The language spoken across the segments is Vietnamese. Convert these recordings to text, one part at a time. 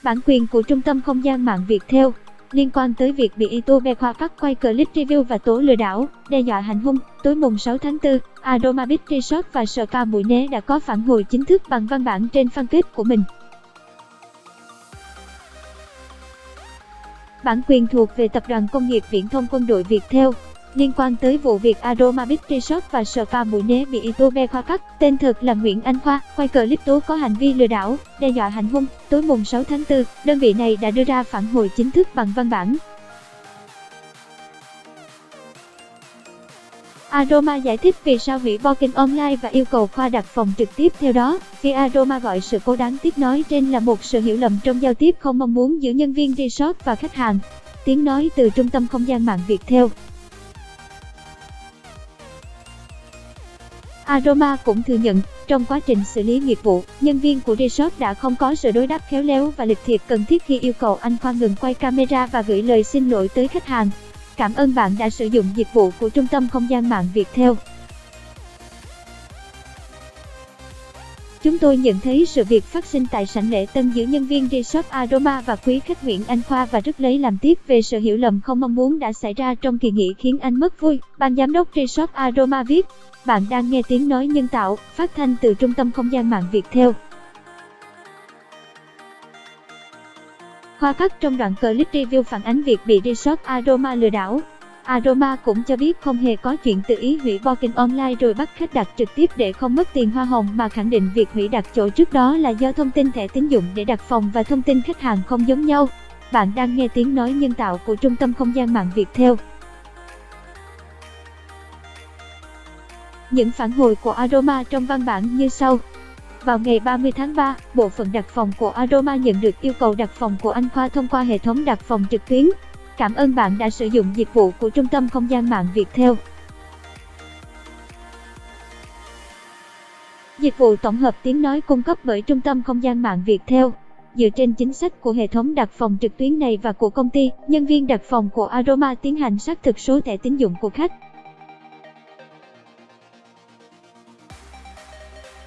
Bản quyền của Trung tâm Không gian mạng Viettel liên quan tới việc bị YouTube Khoa Park quay clip review và tố lừa đảo, đe dọa hành hung. Tối mùng 6 tháng 4, Aroma Beach Resort và Spa Mũi Né đã có phản hồi chính thức bằng văn bản trên fanpage của mình. Bản quyền thuộc về Tập đoàn Công nghiệp Viễn thông Quân đội Viettel. Liên quan tới vụ việc Aroma Beach Resort và Spa Mũi Né bị YouTube Khoa Park, tên thật là Nguyễn Anh Khoa, quay clip tố có hành vi lừa đảo, đe dọa hành hung. Tối mùng 6 tháng 4, đơn vị này đã đưa ra phản hồi chính thức bằng văn bản. Aroma giải thích vì sao hủy booking online và yêu cầu Khoa đặt phòng trực tiếp. Theo đó, phía Aroma gọi sự cố đáng tiếc nói trên là một sự hiểu lầm trong giao tiếp không mong muốn giữa nhân viên resort và khách hàng. Tiếng nói từ Trung tâm Không gian mạng Viettel. Aroma cũng thừa nhận, trong quá trình xử lý nghiệp vụ, nhân viên của resort đã không có sự đối đáp khéo léo và lịch thiệp cần thiết khi yêu cầu anh Khoa ngừng quay camera và gửi lời xin lỗi tới khách hàng. Cảm ơn bạn đã sử dụng dịch vụ của Trung tâm Không gian mạng Viettel. Chúng tôi nhận thấy sự việc phát sinh tại sảnh lễ tân giữa nhân viên resort Aroma và quý khách Nguyễn Anh Khoa và rất lấy làm tiếc về sự hiểu lầm không mong muốn đã xảy ra trong kỳ nghỉ khiến anh mất vui. Ban giám đốc resort Aroma viết, bạn đang nghe tiếng nói nhân tạo, phát thanh từ Trung tâm Không gian mạng Viettel. Khoa Park trong đoạn clip review phản ánh việc bị resort Aroma lừa đảo. Aroma cũng cho biết không hề có chuyện tự ý hủy booking online rồi bắt khách đặt trực tiếp để không mất tiền hoa hồng, mà khẳng định việc hủy đặt chỗ trước đó là do thông tin thẻ tín dụng để đặt phòng và thông tin khách hàng không giống nhau. Bạn đang nghe tiếng nói nhân tạo của Trung tâm Không gian mạng Viettel. Những phản hồi của Aroma trong văn bản như sau. Vào ngày 30 tháng 3, bộ phận đặt phòng của Aroma nhận được yêu cầu đặt phòng của anh Khoa thông qua hệ thống đặt phòng trực tuyến. Cảm ơn bạn đã sử dụng dịch vụ của Trung tâm Không gian mạng Viettel. Dịch vụ tổng hợp tiếng nói cung cấp bởi Trung tâm Không gian mạng Viettel. Dựa trên chính sách của hệ thống đặt phòng trực tuyến này và của công ty, nhân viên đặt phòng của Aroma tiến hành xác thực số thẻ tín dụng của khách.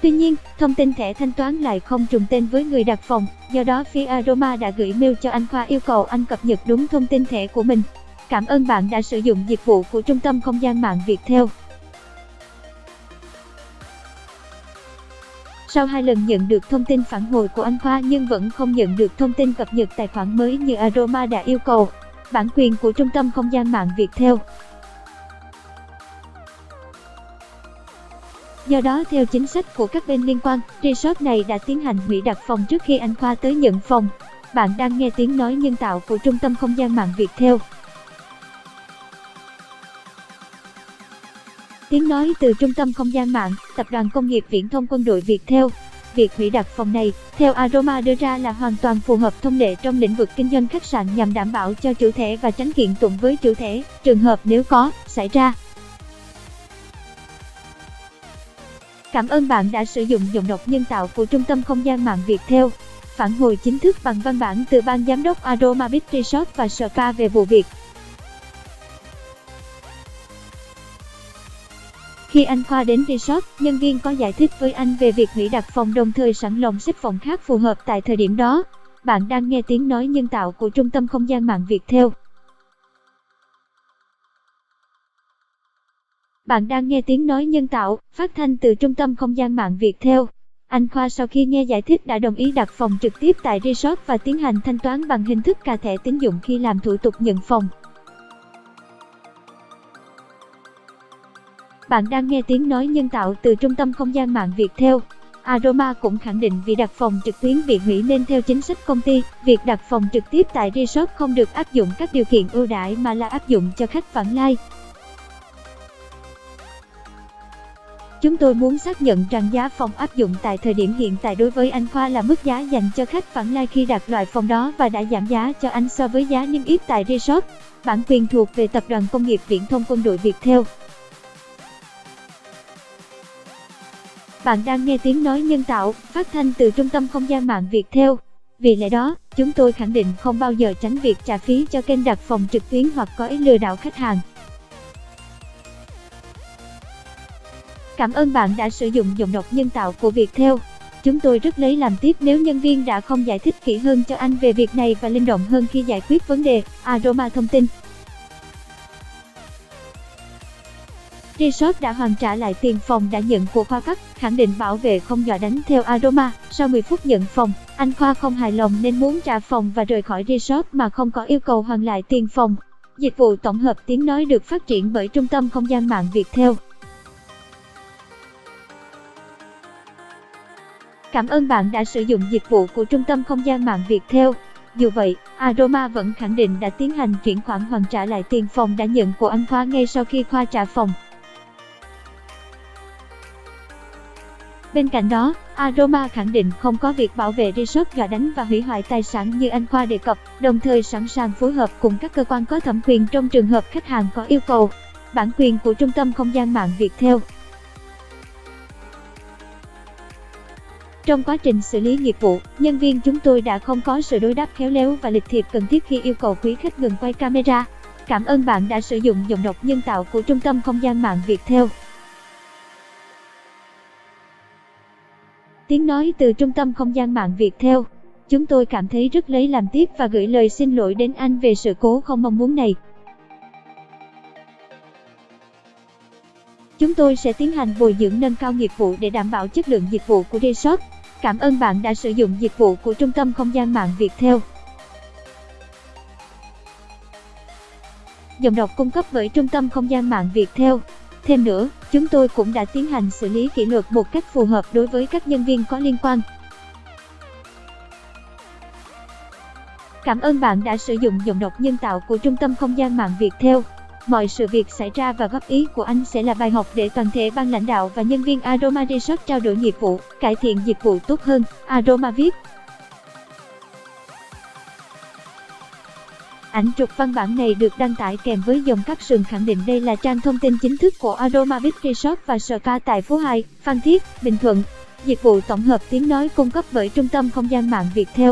Tuy nhiên, thông tin thẻ thanh toán lại không trùng tên với người đặt phòng, do đó phía Aroma đã gửi mail cho anh Khoa yêu cầu anh cập nhật đúng thông tin thẻ của mình. Cảm ơn bạn đã sử dụng dịch vụ của Trung tâm Không gian mạng Viettel. Sau 2 lần nhận được thông tin phản hồi của anh Khoa nhưng vẫn không nhận được thông tin cập nhật tài khoản mới như Aroma đã yêu cầu. Bản quyền của Trung tâm Không gian mạng Viettel. Do đó, theo chính sách của các bên liên quan, resort này đã tiến hành hủy đặt phòng trước khi anh Khoa tới nhận phòng. Bạn đang nghe tiếng nói nhân tạo của Trung tâm Không gian mạng Viettel. Tiếng nói từ Trung tâm Không gian mạng, Tập đoàn Công nghiệp Viễn thông Quân đội Viettel. Việc hủy đặt phòng này, theo Aroma đưa ra là hoàn toàn phù hợp thông lệ trong lĩnh vực kinh doanh khách sạn nhằm đảm bảo cho chủ thẻ và tránh kiện tụng với chủ thẻ, trường hợp nếu có, xảy ra. Cảm ơn bạn đã sử dụng giọng đọc nhân tạo của Trung tâm Không gian mạng Viettel. Phản hồi chính thức bằng văn bản từ Ban giám đốc Aroma Beach Resort và Spa về vụ việc. Khi anh Khoa đến resort, nhân viên có giải thích với anh về việc hủy đặt phòng đồng thời sẵn lòng xếp phòng khác phù hợp tại thời điểm đó. Bạn đang nghe tiếng nói nhân tạo của Trung tâm Không gian mạng Viettel. Bạn đang nghe tiếng nói nhân tạo, phát thanh từ Trung tâm Không gian mạng Viettel. Anh Khoa sau khi nghe giải thích đã đồng ý đặt phòng trực tiếp tại resort và tiến hành thanh toán bằng hình thức cà thẻ tín dụng khi làm thủ tục nhận phòng. Bạn đang nghe tiếng nói nhân tạo từ Trung tâm Không gian mạng Viettel. Aroma cũng khẳng định vì đặt phòng trực tuyến bị hủy nên theo chính sách công ty, việc đặt phòng trực tiếp tại resort không được áp dụng các điều kiện ưu đãi mà là áp dụng cho khách vãng lai. Chúng tôi muốn xác nhận rằng giá phòng áp dụng tại thời điểm hiện tại đối với anh Khoa là mức giá dành cho khách vãng lai khi đặt loại phòng đó và đã giảm giá cho anh so với giá niêm yết tại resort. Bản quyền thuộc về Tập đoàn Công nghiệp Viễn thông Quân đội Viettel. Bạn đang nghe tiếng nói nhân tạo, phát thanh từ Trung tâm Không gian mạng Viettel. Vì lẽ đó, chúng tôi khẳng định không bao giờ tránh việc trả phí cho kênh đặt phòng trực tuyến hoặc có ý lừa đảo khách hàng. Cảm ơn bạn đã sử dụng giọng đọc nhân tạo của Viettel. Chúng tôi rất lấy làm tiếc nếu nhân viên đã không giải thích kỹ hơn cho anh về việc này và linh động hơn khi giải quyết vấn đề, Aroma thông tin. Resort đã hoàn trả lại tiền phòng đã nhận của Khoa Cắt, khẳng định bảo vệ không dọa đánh theo Aroma. Sau 10 phút nhận phòng, anh Khoa không hài lòng nên muốn trả phòng và rời khỏi resort mà không có yêu cầu hoàn lại tiền phòng. Dịch vụ tổng hợp tiếng nói được phát triển bởi Trung tâm Không gian mạng Viettel. Cảm ơn bạn đã sử dụng dịch vụ của Trung tâm Không gian mạng Viettel. Dù vậy, Aroma vẫn khẳng định đã tiến hành chuyển khoản hoàn trả lại tiền phòng đã nhận của anh Khoa ngay sau khi Khoa trả phòng. Bên cạnh đó, Aroma khẳng định không có việc bảo vệ resort dọa đánh và hủy hoại tài sản như anh Khoa đề cập, đồng thời sẵn sàng phối hợp cùng các cơ quan có thẩm quyền trong trường hợp khách hàng có yêu cầu. Bản quyền của Trung tâm Không gian mạng Viettel. Trong quá trình xử lý nghiệp vụ, nhân viên chúng tôi đã không có sự đối đáp khéo léo và lịch thiệp cần thiết khi yêu cầu quý khách ngừng quay camera. Cảm ơn bạn đã sử dụng giọng đọc nhân tạo của Trung tâm Không gian mạng Viettel. Tiếng nói từ Trung tâm Không gian mạng Viettel. Chúng tôi cảm thấy rất lấy làm tiếc và gửi lời xin lỗi đến anh về sự cố không mong muốn này. Chúng tôi sẽ tiến hành bồi dưỡng nâng cao nghiệp vụ để đảm bảo chất lượng dịch vụ của resort. Cảm ơn bạn đã sử dụng dịch vụ của Trung tâm Không gian mạng Viettel. Giọng đọc cung cấp bởi Trung tâm Không gian mạng Viettel. Thêm nữa, chúng tôi cũng đã tiến hành xử lý kỷ luật một cách phù hợp đối với các nhân viên có liên quan. Cảm ơn bạn đã sử dụng giọng đọc nhân tạo của Trung tâm Không gian mạng Viettel. Mọi sự việc xảy ra và góp ý của anh sẽ là bài học để toàn thể ban lãnh đạo và nhân viên Aroma Resort trao đổi nghiệp vụ, cải thiện dịch vụ tốt hơn, Aroma viết. Ảnh chụp văn bản này được đăng tải kèm với dòng caption khẳng định đây là trang thông tin chính thức của Aroma Beach Resort và Spa tại phố 2, Phan Thiết, Bình Thuận. Dịch vụ tổng hợp tiếng nói cung cấp bởi Trung tâm Không gian mạng Viettel.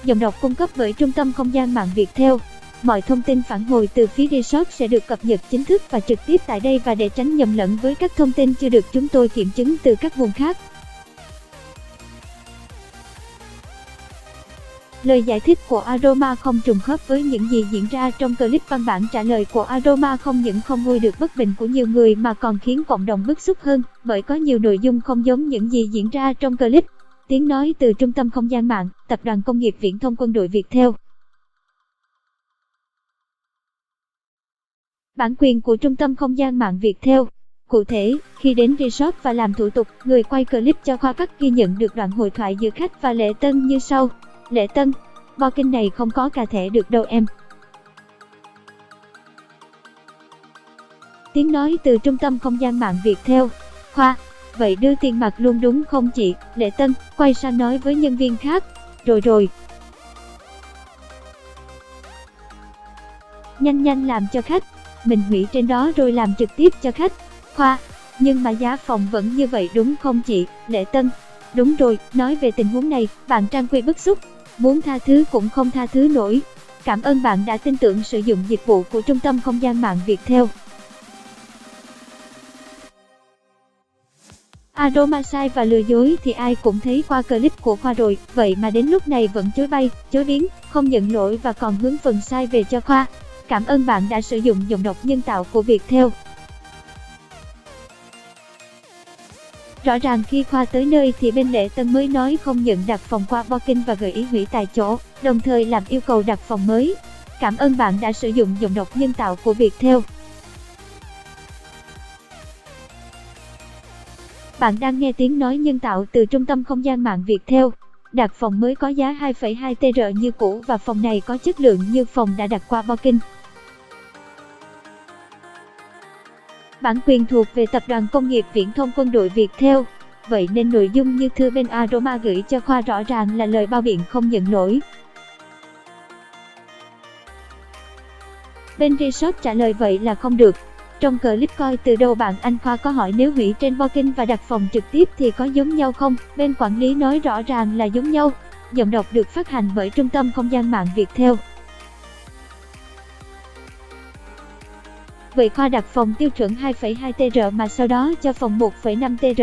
Giọng đọc cung cấp bởi Trung tâm Không gian mạng Viettel. Mọi thông tin phản hồi từ phía resort sẽ được cập nhật chính thức và trực tiếp tại đây và để tránh nhầm lẫn với các thông tin chưa được chúng tôi kiểm chứng từ các nguồn khác. Lời giải thích của Aroma không trùng khớp với những gì diễn ra trong clip. Văn bản trả lời của Aroma không những không nguôi được bất bình của nhiều người mà còn khiến cộng đồng bức xúc hơn, bởi có nhiều nội dung không giống những gì diễn ra trong clip. Tiếng nói từ Trung tâm Không gian mạng, Tập đoàn Công nghiệp Viễn thông Quân đội Viettel. Bản quyền của Trung tâm Không gian mạng Viettel. Cụ thể, khi đến resort và làm thủ tục, người quay clip cho Khoa Cắt ghi nhận được đoạn hội thoại giữa khách và Lệ Tân như sau. Lệ Tân: booking này không có cà thẻ được đâu em. Tiếng nói từ Trung tâm Không gian mạng Viettel. Khoa: vậy đưa tiền mặt luôn đúng không chị? Lệ Tân quay sang nói với nhân viên khác. Rồi. Nhanh làm cho khách. Mình hủy trên đó rồi làm trực tiếp cho khách. Khoa: nhưng mà giá phòng vẫn như vậy đúng không chị? Lệ Tân: đúng rồi, nói về tình huống này, bạn Trang Quy bức xúc. Muốn tha thứ cũng không tha thứ nổi. Cảm ơn bạn đã tin tưởng sử dụng dịch vụ của Trung tâm Không gian mạng Viettel. Aroma sai và lừa dối thì ai cũng thấy qua clip của Khoa rồi, vậy mà đến lúc này vẫn chối bay, chối biến, không nhận lỗi và còn hướng phần sai về cho Khoa. Cảm ơn bạn đã sử dụng giọng đọc nhân tạo của Viettel. Rõ ràng khi Khoa tới nơi thì bên Lệ Tân mới nói không nhận đặt phòng qua booking và gợi ý hủy tại chỗ, đồng thời làm yêu cầu đặt phòng mới. Cảm ơn bạn đã sử dụng giọng đọc nhân tạo của Viettel. Bạn đang nghe tiếng nói nhân tạo từ Trung tâm Không gian mạng Viettel. Đặt phòng mới có giá 2,2 TR như cũ và phòng này có chất lượng như phòng đã đặt qua booking. Bản quyền thuộc về Tập đoàn Công nghiệp Viễn thông Quân đội Viettel. Vậy nên nội dung như thư bên Aroma gửi cho Khoa rõ ràng là lời bao biện không nhận lỗi. Bên resort trả lời vậy là không được. Trong clip coi từ đầu bạn anh Khoa có hỏi nếu hủy trên booking và đặt phòng trực tiếp thì có giống nhau không? Bên quản lý nói rõ ràng là giống nhau. Giọng đọc được phát hành bởi Trung tâm Không gian mạng Viettel. Vậy khoa đặt phòng tiêu chuẩn 2,2 TR mà sau đó cho phòng 1,5 TR.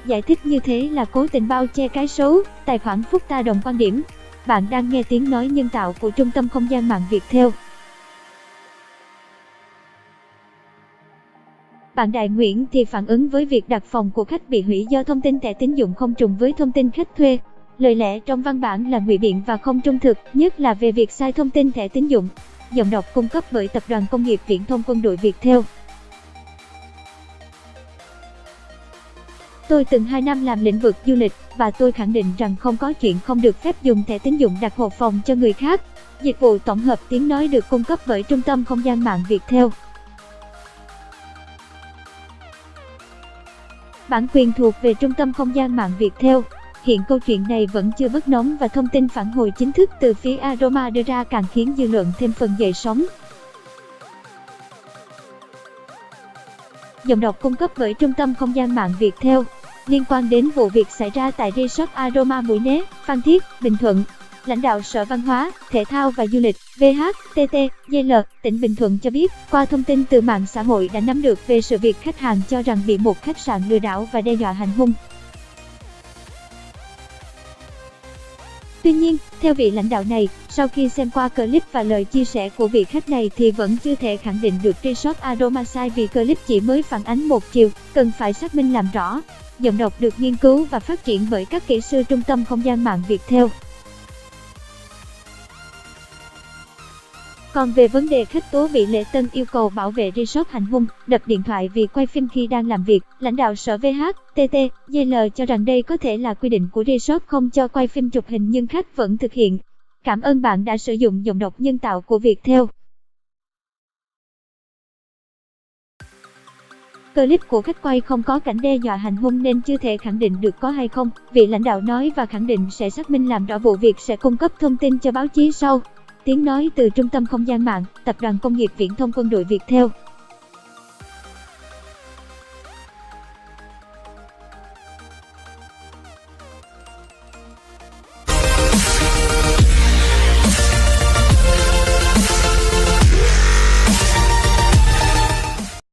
Giải thích như thế là cố tình bao che cái xấu. Tài khoản Phúc Ta đồng quan điểm. Bạn đang nghe tiếng nói nhân tạo của Trung tâm Không gian mạng Viettel. Bạn Đại Nguyễn thì phản ứng với việc đặt phòng của khách bị hủy do thông tin thẻ tín dụng không trùng với thông tin khách thuê. Lời lẽ trong văn bản là ngụy biện và không trung thực, nhất là về việc sai thông tin thẻ tín dụng. Giọng đọc cung cấp bởi Tập đoàn Công nghiệp Viễn thông Quân đội Viettel. Tôi từng 2 năm làm lĩnh vực du lịch và tôi khẳng định rằng không có chuyện không được phép dùng thẻ tín dụng đặt hộp phòng cho người khác. Dịch vụ tổng hợp tiếng nói được cung cấp bởi Trung tâm Không gian mạng Viettel. Bản quyền thuộc về Trung tâm Không gian mạng Viettel. Hiện câu chuyện này vẫn chưa bớt nóng và thông tin phản hồi chính thức từ phía Aroma đưa ra càng khiến dư luận thêm phần dậy sóng. Giọng đọc cung cấp bởi Trung tâm Không gian mạng Viettel. Liên quan đến vụ việc xảy ra tại Resort Aroma Mũi Né, Phan Thiết, Bình Thuận, lãnh đạo Sở Văn hóa, Thể thao và Du lịch VHTT-GL tỉnh Bình Thuận cho biết, qua thông tin từ mạng xã hội đã nắm được về sự việc khách hàng cho rằng bị một khách sạn lừa đảo và đe dọa hành hung. Tuy nhiên, theo vị lãnh đạo này, sau khi xem qua clip và lời chia sẻ của vị khách này thì vẫn chưa thể khẳng định được Resort Aroma sai vì clip chỉ mới phản ánh một chiều, cần phải xác minh làm rõ. Giọng đọc được nghiên cứu và phát triển bởi các kỹ sư Trung tâm Không gian mạng Viettel. Còn về vấn đề khách tố bị lễ tân yêu cầu bảo vệ resort hành hung, đập điện thoại vì quay phim khi đang làm việc, lãnh đạo Sở VHTT-GL cho rằng đây có thể là quy định của resort không cho quay phim chụp hình nhưng khách vẫn thực hiện. Cảm ơn bạn đã sử dụng giọng đọc nhân tạo của Viettel. Clip của khách quay không có cảnh đe dọa hành hung nên chưa thể khẳng định được có hay không, vị lãnh đạo nói và khẳng định sẽ xác minh làm rõ vụ việc sẽ cung cấp thông tin cho báo chí sau. Tiếng nói từ Trung tâm Không gian mạng, Tập đoàn Công nghiệp Viễn thông Quân đội Viettel.